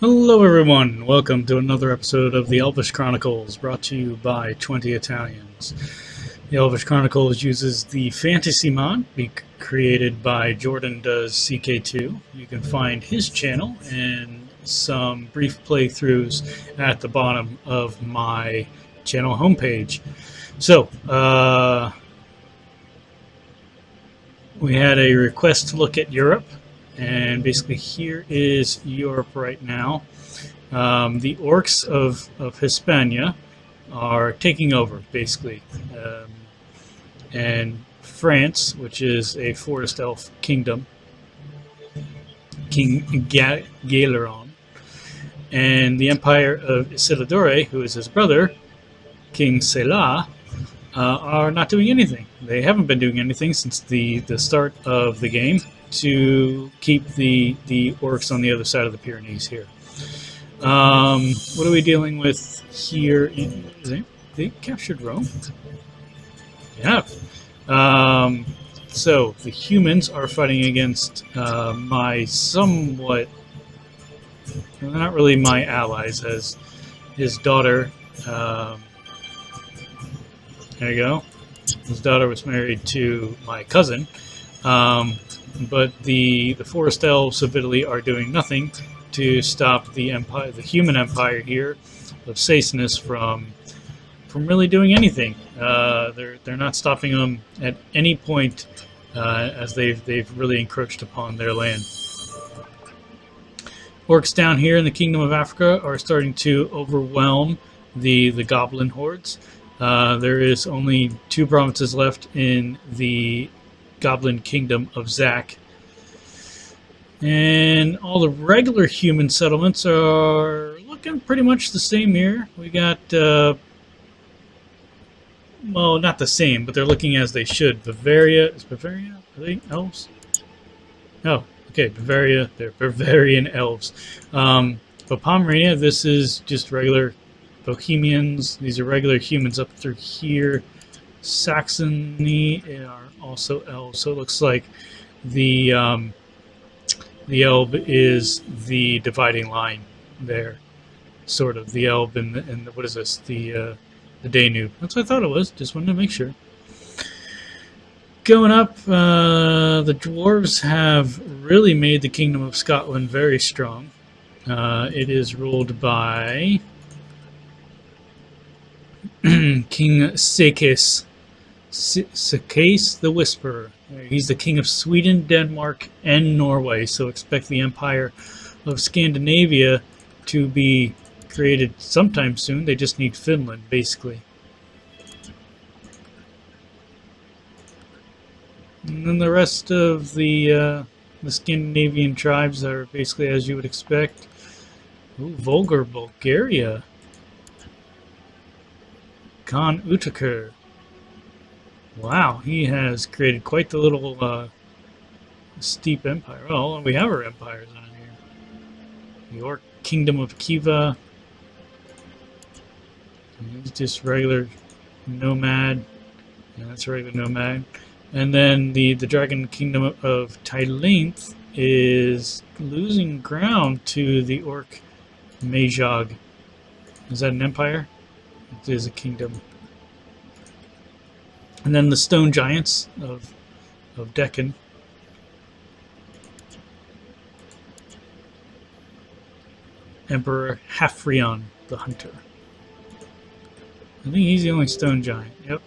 Hello everyone, welcome to another episode of the Elvish Chronicles, brought to you by 20 Italians. The Elvish Chronicles uses the fantasy mod created by Jordan Does CK2. You can find his channel and some brief playthroughs at the bottom of my channel homepage. So, we had a request to look at Europe. And basically here is Europe right now. The orcs of Hispania are taking over, basically. And France, which is a forest elf kingdom, King Galeron, and the Empire of Isilidore, who is his brother, King Selah, are not doing anything. They haven't been doing anything since the start of the game, to keep the orcs on the other side of the Pyrenees here. What are we dealing with here? They captured Rome? Yeah. So the humans are fighting against my somewhat, well, not really my allies, as his daughter. There you go. His daughter was married to my cousin. But the forest elves of Italy are doing nothing to stop the empire, the human empire here of Sacenus from really doing anything. They're not stopping them at any point, as they've really encroached upon their land. Orcs down here in the Kingdom of Africa are starting to overwhelm the goblin hordes. There is only 2 provinces left in the Goblin Kingdom of Zak. And all the regular human settlements are looking pretty much the same here. We got, well, not the same, but they're looking as they should. Bavaria, is Bavaria? Are they elves? Oh, okay, Bavaria, they're Bavarian elves. But Pomerania, this is just regular Bohemians. These are regular humans up through here. Saxony are also elves, so it looks like the Elb is the dividing line there, sort of. The Elb and the what is this? The Danube. That's what I thought it was. Just wanted to make sure. Going up, the dwarves have really made the Kingdom of Scotland very strong. It is ruled by King CK2. CK2 the Whisperer. He's the king of Sweden, Denmark, and Norway, so expect the Empire of Scandinavia to be created sometime soon. They just need Finland, basically. And then the rest of the Scandinavian tribes are basically as you would expect. Ooh, Volgar, Bulgaria. Khan Utaker. Wow, he has created quite the little steep empire. Well, we have our empires on here. The Orc Kingdom of Kiva. He's just regular nomad. Yeah, that's a regular nomad. And then the Dragon Kingdom of Tylinth is losing ground to the Orc Majog. Is that an empire? It is a kingdom. And then the stone giants of Deccan. Emperor Hafrion the Hunter. I think he's the only stone giant. Yep.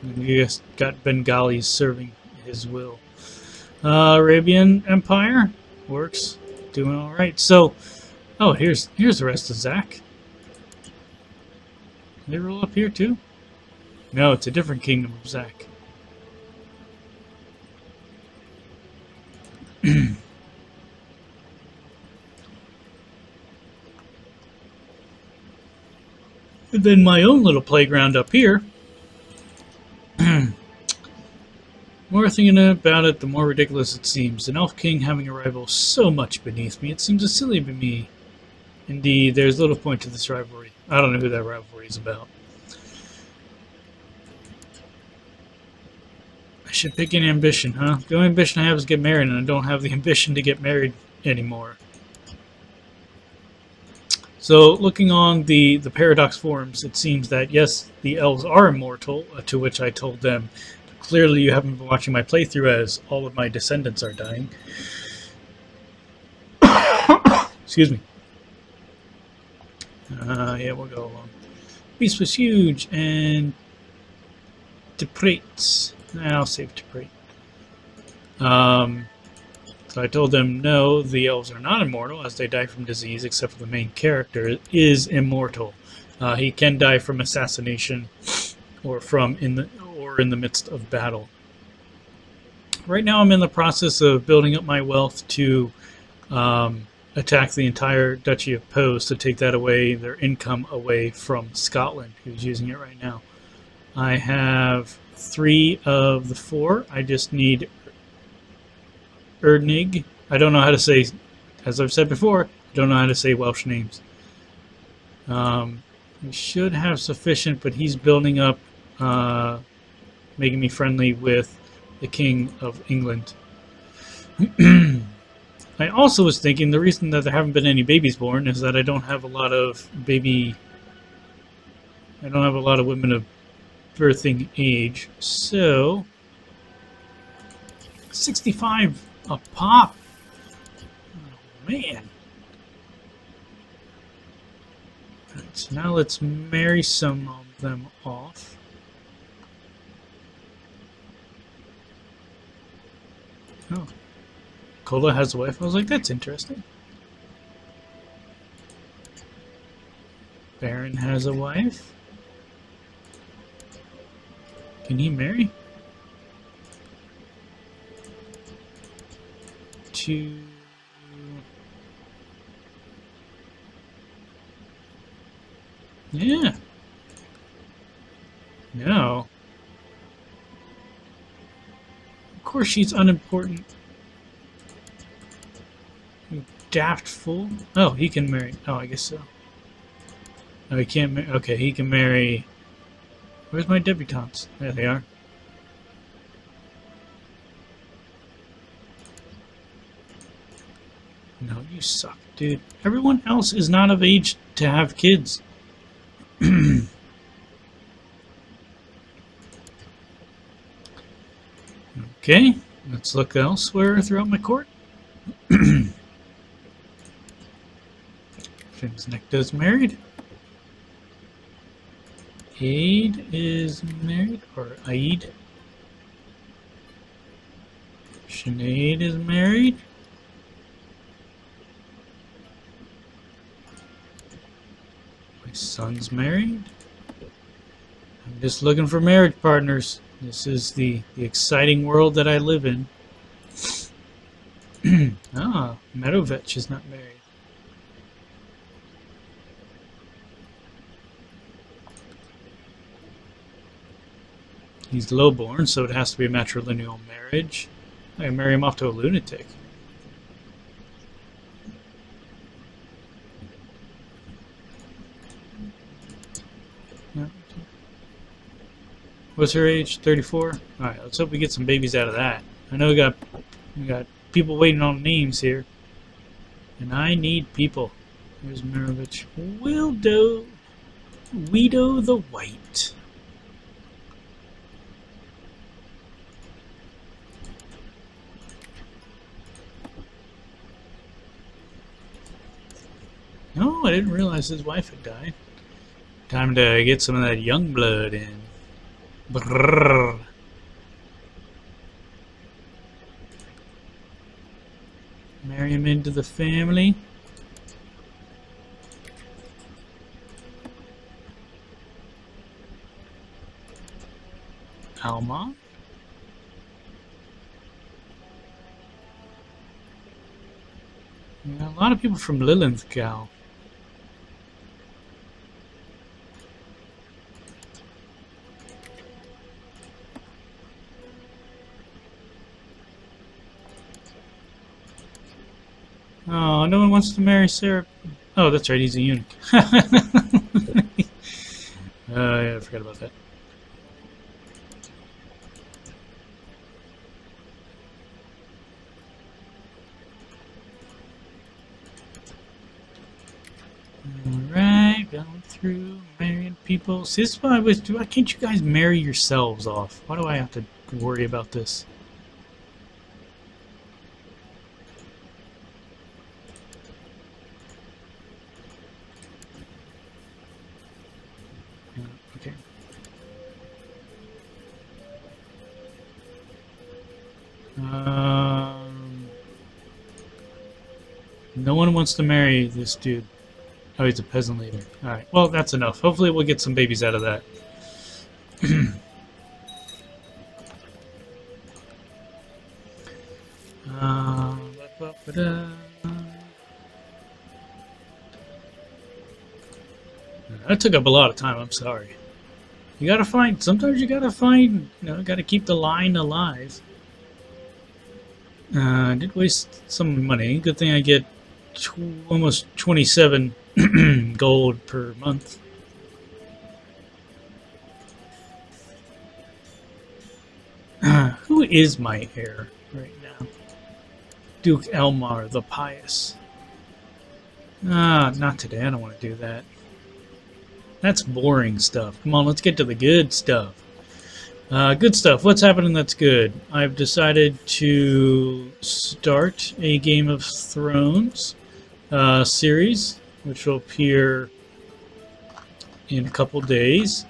And you just got Bengalis serving his will. Arabian Empire works, doing all right. So, oh, here's the rest of Zak. They roll up here too. No, it's a different Kingdom of Zak. And then my own little playground up here. More thinking about it, the more ridiculous it seems. An elf king having a rival so much beneath me, it seems a silly to me. Indeed, there's little point to this rivalry. I don't know who that rivalry is about. I should pick an ambition, huh? The only ambition I have is get married, and I don't have the ambition to get married anymore. So, looking on the Paradox forums, it seems that yes, the elves are immortal, to which I told them, clearly you haven't been watching my playthrough as all of my descendants are dying. Excuse me. Yeah, we'll go along. Beast was huge, and Deprate. I'll save Deprate. So I told them, no, the elves are not immortal, as they die from disease, except for the main character is immortal. He can die from assassination, or in the midst of battle. Right now, I'm in the process of building up my wealth to attack the entire Duchy of Pose to take that away, their income away from Scotland, who's using it right now. I have 3 of the 4. I just need Erdnig. I don't know how to say, as I've said before, I don't know how to say Welsh names. We should have sufficient, but he's building up, making me friendly with the King of England. I also was thinking the reason that there haven't been any babies born is that I don't have a lot of women of birthing age. So 65 a pop. Oh, man. Alright, so now let's marry some of them off. Oh. Kola has a wife. I was like, that's interesting. Baron has a wife. Can he marry? 2. Yeah. No. Of course she's unimportant. You daft fool. Oh, he can marry. Oh, I guess so. No, he can't marry. Okay, he can marry. Where's my debutantes? There they are. No, you suck, dude. Everyone else is not of age to have kids. Okay, let's look elsewhere throughout my court. Finsnecta's married. Aid is married, or Aid. Sinead is married. My son's married. I'm just looking for marriage partners. This is the exciting world that I live in. Ah, Medovich is not married. He's lowborn, so it has to be a matrilineal marriage. I can marry him off to a lunatic. What's her age? 34? Alright, let's hope we get some babies out of that. I know we got people waiting on names here. And I need people. There's Mirovich. Guido the White. No, I didn't realize his wife had died. Time to get some of that young blood in. Brrr. Marry him into the family. Alma. A lot of people from Lilithgow. Oh, no one wants to marry Sarah. Oh, that's right, he's a eunuch. Yeah, I forgot about that. going through marrying people. See, this is why why can't you guys marry yourselves off? Why do I have to worry about this? Okay. No one wants to marry this dude. Oh, he's a peasant leader. Alright, well, that's enough. Hopefully we'll get some babies out of that. That took up a lot of time, I'm sorry. You gotta find, sometimes you gotta find, you know, gotta keep the line alive. I did waste some money. Good thing I get almost 27 gold per month. Who is my heir right now? Duke Elmar the Pious. Not today. I don't want to do that. That's boring stuff. Come on, let's get to the good stuff. Good stuff. What's happening that's good? I've decided to start a Game of Thrones series, which will appear in a couple days.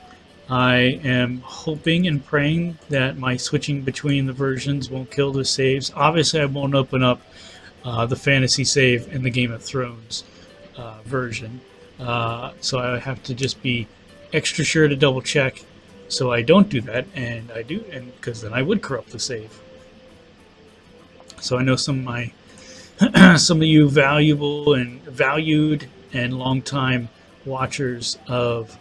I am hoping and praying that my switching between the versions won't kill the saves. Obviously, I won't open up the fantasy save in the Game of Thrones version. So I have to just be extra sure to double check so I don't do that, and I do, and because then I would corrupt the save. So I know some of my some of you valued and long-time watchers of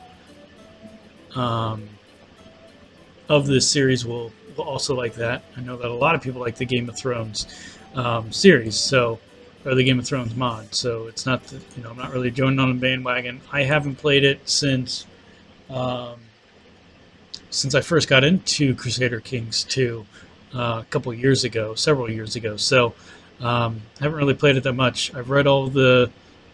this series will also like that. I know that a lot of people like the Game of Thrones series, or the Game of Thrones mod. So it's not that, you know, I'm not really joining on the bandwagon. I haven't played it since I first got into Crusader Kings 2 a couple years ago, several years ago. So I haven't really played it that much. I've read all the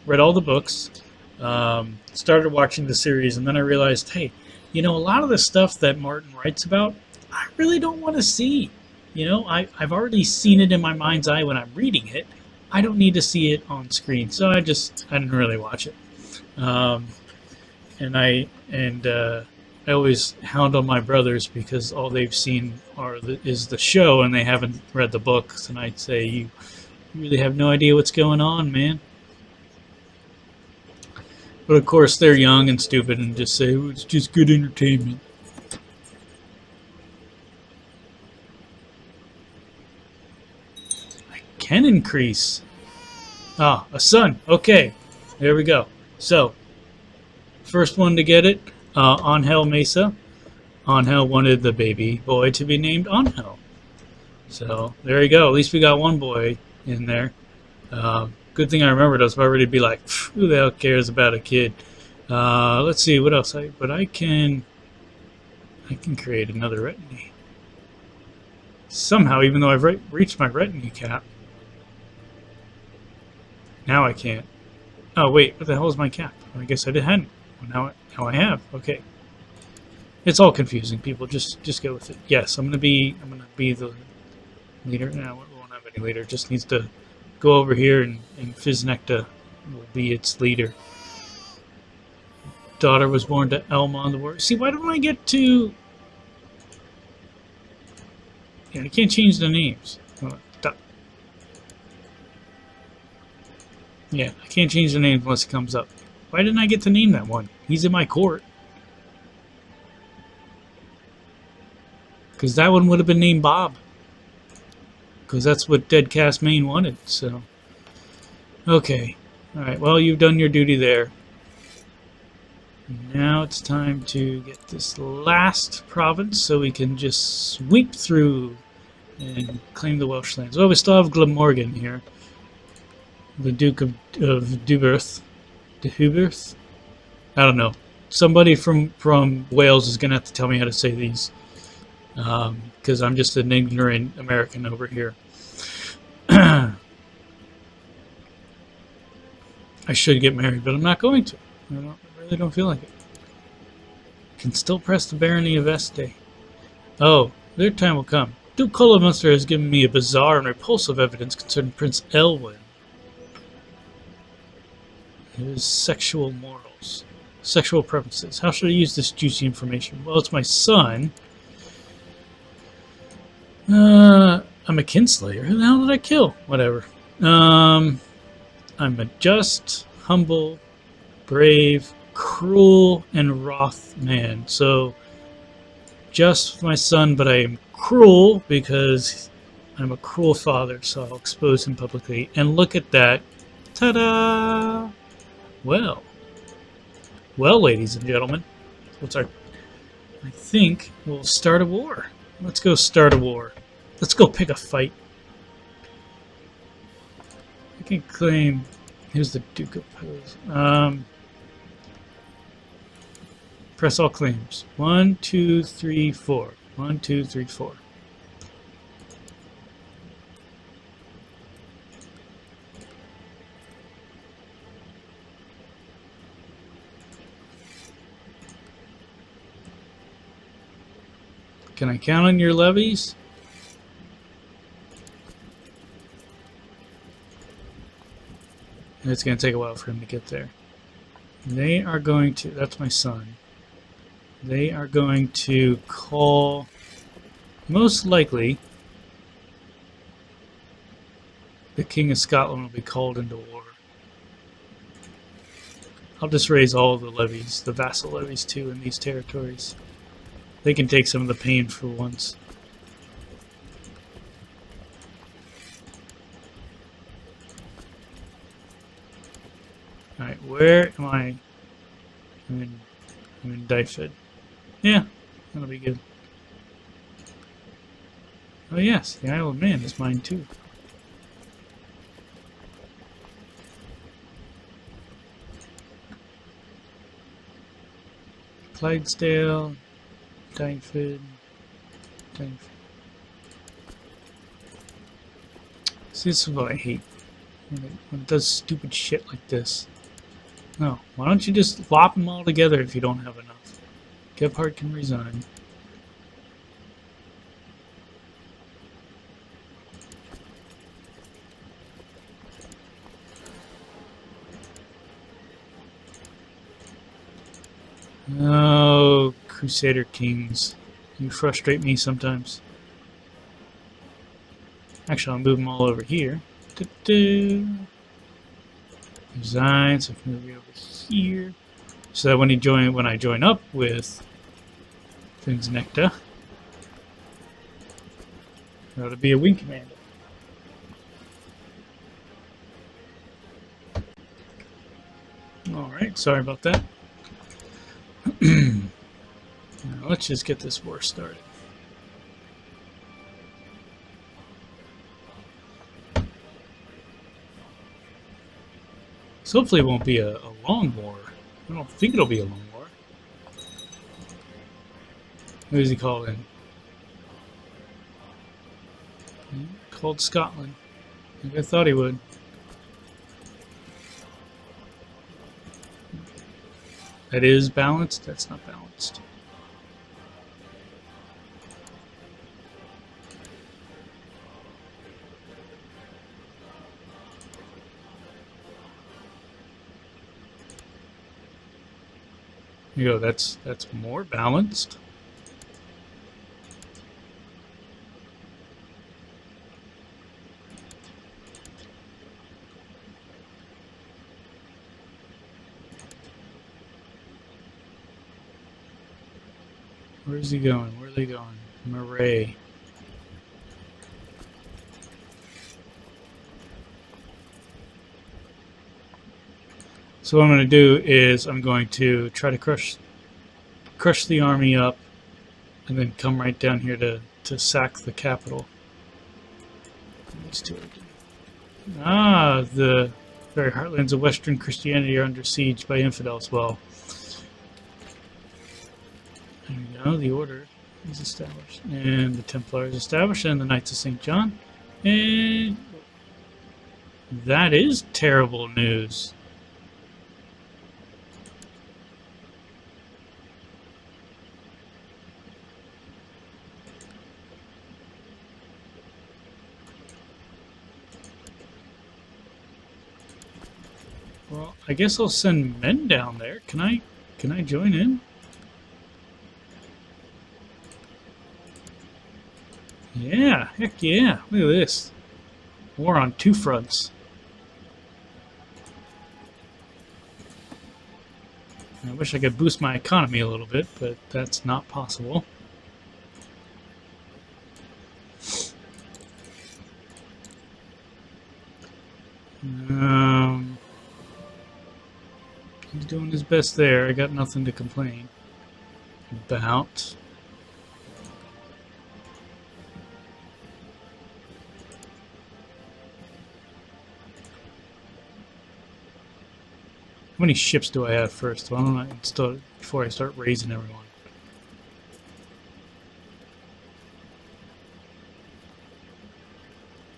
books, started watching the series, and then I realized, hey, you know, a lot of the stuff that Martin writes about, I really don't want to see. You know, I've already seen it in my mind's eye when I'm reading it. I don't need to see it on screen, so I didn't really watch it. And I always hound on my brothers because all they've seen is the show and they haven't read the books. And I'd say, you really have no idea what's going on, man. But of course, they're young and stupid and just say, oh, it's just good entertainment. I can increase. Ah, a son. Okay, there we go. So, first one to get it, Angel Mesa. Angel wanted the baby boy to be named Angel. So, there you go. At least we got one boy in there. Good thing I remembered. I was about ready to be like, who the hell cares about a kid? Let's see, what else? I can create another retinue. Somehow, even though I've reached my retinue cap. Now I can't. Oh, wait, what the hell is my cap? I guess I hadn't. Now I have. Okay. It's all confusing, people. Just go with it. Yes, I'm gonna be the leader. No, we won't have any leader. It just needs to go over here and Fiznecta will be its leader. Daughter was born to Elmon the Warrior. See, why don't I get to... Yeah, I can't change the names. Yeah, I can't change the names unless it comes up. Why didn't I get to name that one? He's in my court. Because that one would have been named Bob. Because that's what Deadcast Main wanted, so... Okay. Alright, well, you've done your duty there. Now it's time to get this last province so we can just sweep through and claim the Welsh lands. Well, we still have Glamorgan here. The Duke of Deheubarth. Deheubarth? I don't know. Somebody from Wales is going to have to tell me how to say these. Because I'm just an ignorant American over here. I should get married, but I'm not going to. I don't really really don't feel like it. Can still press the barony of Este. Oh, their time will come. Duke Colobuster has given me a bizarre and repulsive evidence concerning Prince Elwyn. His sexual morals. Sexual preferences. How should I use this juicy information? Well, it's my son. I'm a kinslayer. Who the hell did I kill? Whatever. I'm a just, humble, brave, cruel, and wroth man. So, just my son, but I am cruel because I'm a cruel father, so I'll expose him publicly. And look at that. Ta-da! Well, ladies and gentlemen, I think we'll start a war. Let's go start a war. Let's go pick a fight. I can claim. Here's the Duke of Pose. Press all claims. 1, 2, 3, 4. 1, 2, 3, 4. Can I count on your levies? And it's going to take a while for him to get there. They are going to... That's my son. They are going to call... Most likely, the King of Scotland will be called into war. I'll just raise all the levies, the vassal levies too, in these territories. They can take some of the pain for once. Alright, where am I? I'm in Dyfed. Yeah, that'll be good. Oh yes, the Isle of Man is mine too. Clydesdale, Dyfed. See, this is what I hate. When it does stupid shit like this. No, why don't you just lop them all together if you don't have enough? Gebhardt can resign. Oh, Crusader Kings. You frustrate me sometimes. Actually, I'll move them all over here. Resign, so I can move you over here. So that when I join up with Things Necta, there ought to be a wing commander. Alright, sorry about that. Now, let's just get this war started. So hopefully it won't be a long war. I don't think it'll be a long war. Who does he call in? Called Scotland. Like I thought he would. That is balanced? That's not balanced. Here you go, that's more balanced. Where's he going? Where are they going? Murray. So what I'm going to do is I'm going to try to crush the army up and then come right down here to sack the capital. These two are the very heartlands of Western Christianity are under siege by infidels. Well, there you go, the order is established. And the Templar is established, and the Knights of St. John. And that is terrible news. Well, I guess I'll send men down there. Can I join in? Yeah, heck yeah. Look at this. War on two fronts. I wish I could boost my economy a little bit, but that's not possible. He's doing his best there. I got nothing to complain about. How many ships do I have first? Why don't I install before I start raising everyone?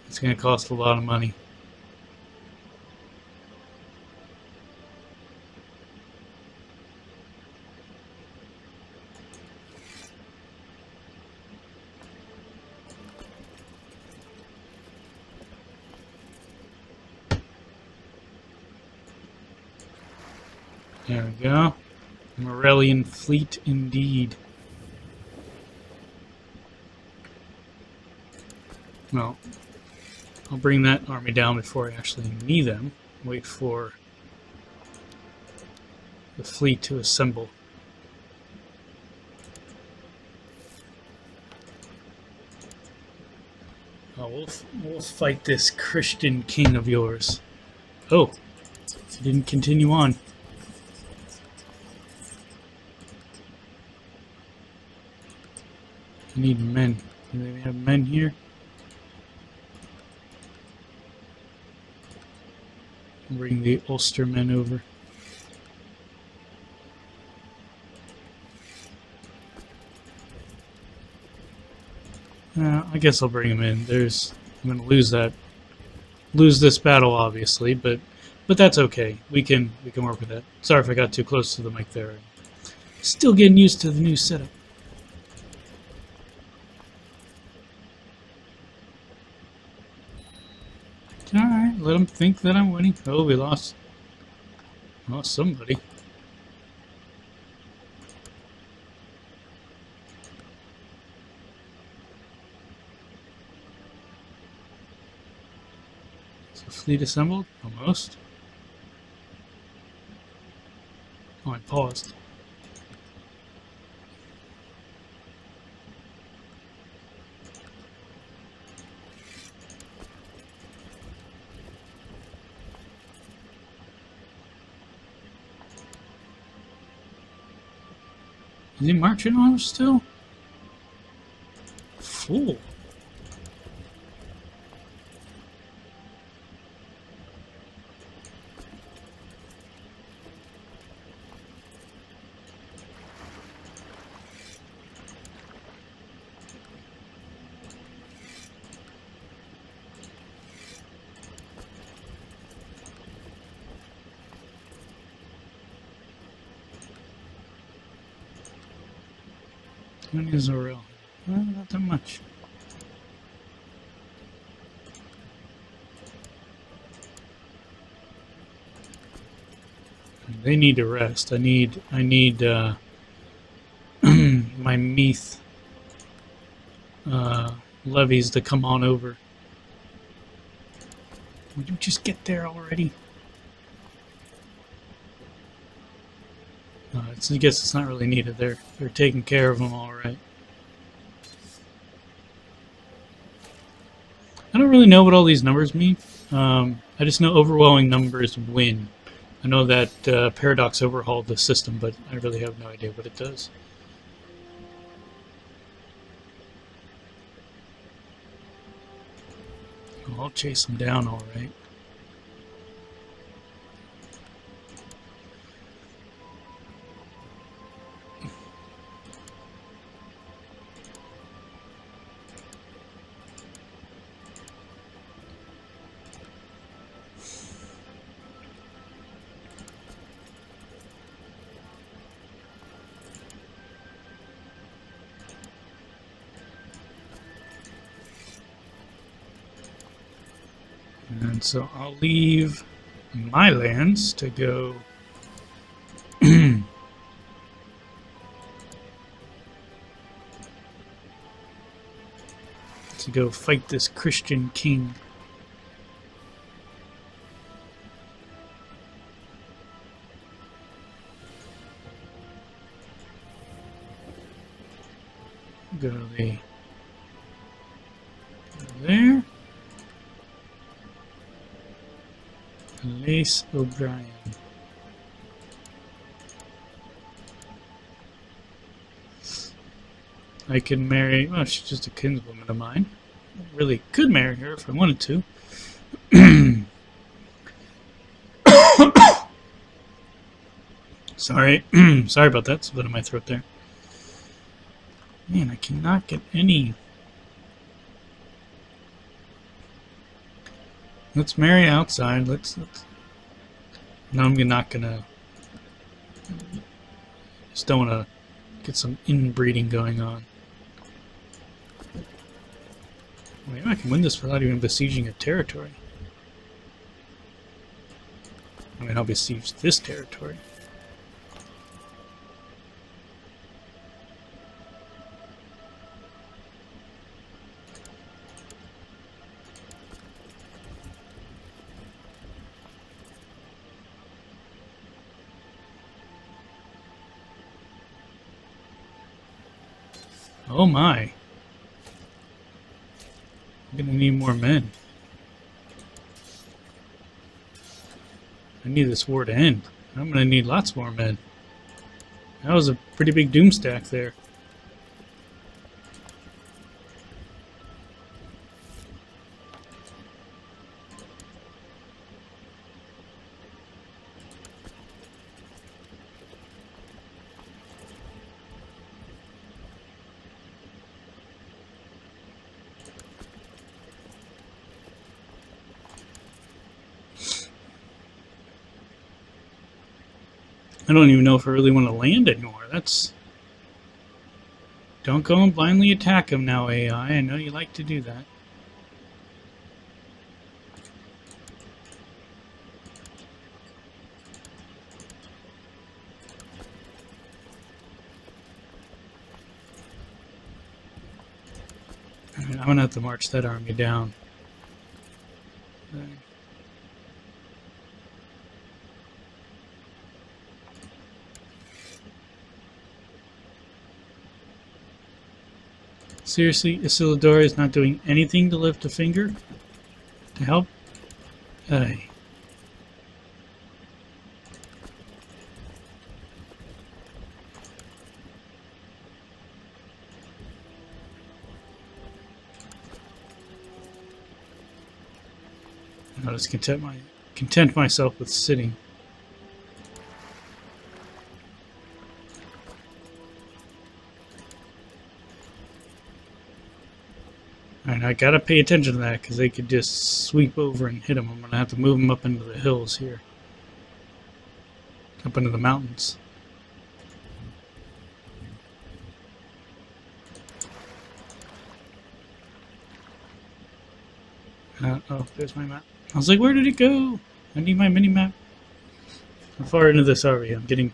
It's going to cost a lot of money. There we go. Morellian fleet indeed. Well, I'll bring that army down before I actually need them. Wait for the fleet to assemble. Oh, we'll fight this Christian king of yours. Oh, he didn't continue on. I need men. Do they have men here? Bring the Ulster men over. I guess I'll bring them in. I'm going to lose this battle, obviously, but that's okay. We can work with that. Sorry if I got too close to the mic there. Still getting used to the new setup. Alright, let them think that I'm winning. Oh, we lost somebody. Is the fleet assembled? Almost. Oh, I paused. Is he marching on us still? Fool. How many is Zorel? Well, not that much. They need to rest. I need my Meath levies to come on over. Would you just get there already? I guess it's not really needed. They're taking care of them all right. I don't really know what all these numbers mean. I just know overwhelming numbers win. I know that Paradox overhauled the system, but I really have no idea what it does. Oh, I'll chase them down all right. And so I'll leave my lands to go to go fight this Christian king. Go to the there. Lace O'Brien. I can marry. Well, she's just a kinswoman of mine. I really could marry her if I wanted to. Sorry, sorry about that. Split in my throat there. Man, I cannot get any. Let's marry outside. Let's. No, I'm not gonna. Just don't want to get some inbreeding going on. Wait, I can win this without even besieging a territory. I mean, I'll besiege this territory. Oh my. I'm gonna need more men. I need this war to end. I'm gonna need lots more men. That was a pretty big doom stack there. I don't even know if I really want to land anymore. That's... Don't go and blindly attack him now, AI. I know you like to do that. I'm going to have to march that army down. Seriously, Isildur is not doing anything to lift a finger to help? Hey. I'll just content myself with sitting. Alright, I gotta pay attention to that because they could just sweep over and hit them. I'm gonna have to move them up into the hills here, up into the mountains. Oh, there's my map. I was like, where did it go? I need my mini map. How far into this are we? I'm getting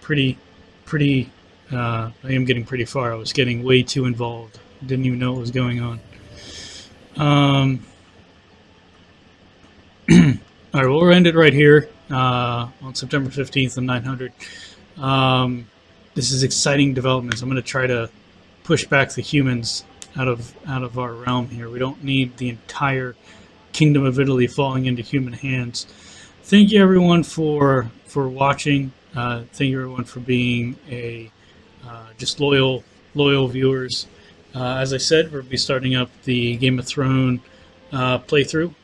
I am getting pretty far. I was getting way too involved. Didn't even know what was going on. Alright, we'll end it right here on September 15th and 900. This is exciting developments. I'm going to try to push back the humans out of our realm here. We don't need the entire Kingdom of Italy falling into human hands. Thank you everyone for watching. Thank you everyone for being just loyal viewers. As I said, we'll be starting up the Game of Thrones playthrough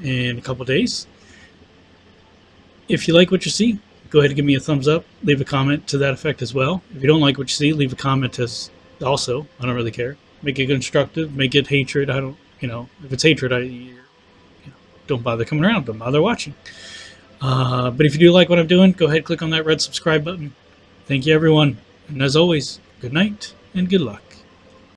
in a couple days. If you like what you see, go ahead and give me a thumbs up. Leave a comment to that effect as well. If you don't like what you see, leave a comment as also. I don't really care. Make it constructive. Make it hatred. I don't. If it's hatred, don't bother coming around. Don't bother watching. But if you do like what I'm doing, go ahead, click on that red subscribe button. Thank you, everyone. And as always, good night and good luck.